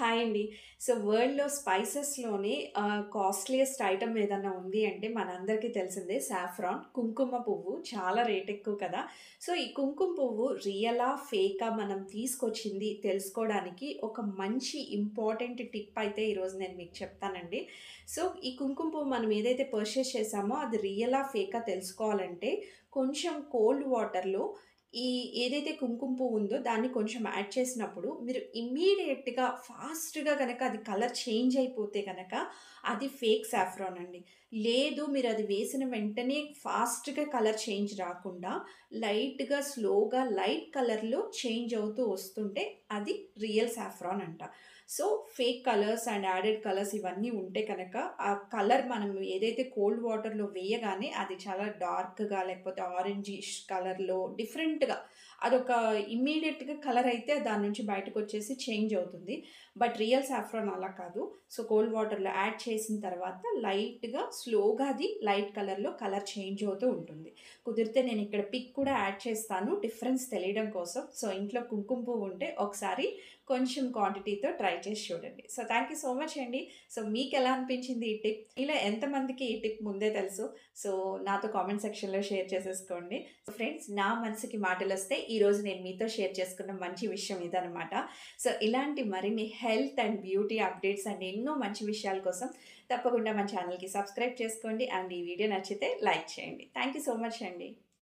Hi అండి. So, వరల్డ్‌లో స్పైసెస్‌లోనే costliest item ఏదన్నా ఉంది అంటే మనందరికీ తెలిసిందే సాఫ్రాన్, కుంకుమ పువ్వు చాలా రేట్ ఎక్కువ కదా! సో, ఈ కుంకుమ పువ్వు రియలా? ఫేకా? మనం తీసుకొచ్చింది తెలుసుకోవడానికి ఒక మంచి ఇంపార్టెంట్ టిప్ అయితే ఈరోజు నేను మీకు చెప్తానండి. సో, ఈ కుంకుమ పువ్వు మనం ఏదైతే పర్చేస్ చేశామో అది రియలా? ఫేకా? తెలుసుకోవాలంటే కొంచెం కోల్డ్ వాటర్‌లో ఈ ఏదైతే కుంకుమ పువ్వు ఉందో దాన్ని కొంచెం యాడ్ చేసినప్పుడు మీరు ఇమ్మీడియేట్‌గా ఫాస్ట్‌గా గనక అది కలర్ చేంజ్ అయిపోతే గనక అది ఫేక్ సాఫ్రాన్ అండి. లేదు మీరది వేసిన వెంటనే ఫాస్ట్‌గా కలర్ చేంజ్ రాకుండా లైట్‌గా, స్లోగా లైట్ కలర్‌లో చేంజ్ అవుతూ వస్తుంటే అది రియల్ సాఫ్రాన్ అంట. So, fake colours and added colours ఇవన్నీ ఉంటే కనుక ఆ కలర్ మనం ఏదైతే కోల్డ్ వాటర్‌లో వేయగానే అది చాలా డార్క్‌గా లేకపోతే ఆరెంజిష్ కలర్‌లో డిఫరెంట్‌గా అదొక ఇమ్మీడియేట్‌గా కలర్ అయితే దాని నుంచి బయటకొచ్చేసి చేంజ్ అవుతుంది. బట్ రియల్ సాఫ్రాన్ అలా కాదు. సో, కోల్డ్ వాటర్‌లో యాడ్ చేసిన తర్వాత లైట్‌గా, స్లోగా అది లైట్ కలర్‌లో కలర్ చేంజ్ అవుతూ ఉంటుంది. కుదిరితే నేనిక్కడ పిక్ కూడా యాడ్ చేస్తాను డిఫరెన్స్ తెలియడం కోసం. సో, ఇంట్లో కుంకుమ పువ్వు ఉంటే ఒకసారి కొంచెం క్వాంటిటీతో ట్రై చేసి చూడండి. So, thank you so much అండి. సో, మీకెలా అనిపించింది ఈ టిప్? ఇలా ఎంతమందికి ఈ టిప్ ముందే తెలుసు? సో, నాతో కామెంట్ సెక్షన్‌లో షేర్ చేసేసుకోండి. సో, ఫ్రెండ్స్ నా మనసుకి మాటలొస్తే ఈరోజు నేను మీతో షేర్ చేసుకున్న మంచి విషయం ఇదనమాట. సో, ఇలాంటి మరిన్ని health and beauty updates and ఎన్నో మంచి విషయాల కోసం తప్పకుండా మన ఛానెల్‌కి సబ్స్క్రైబ్ చేసుకోండి. అండ్ ఈ వీడియో నచ్చితే లైక్ చేయండి. థాంక్ యూ సో మచ్ అండి.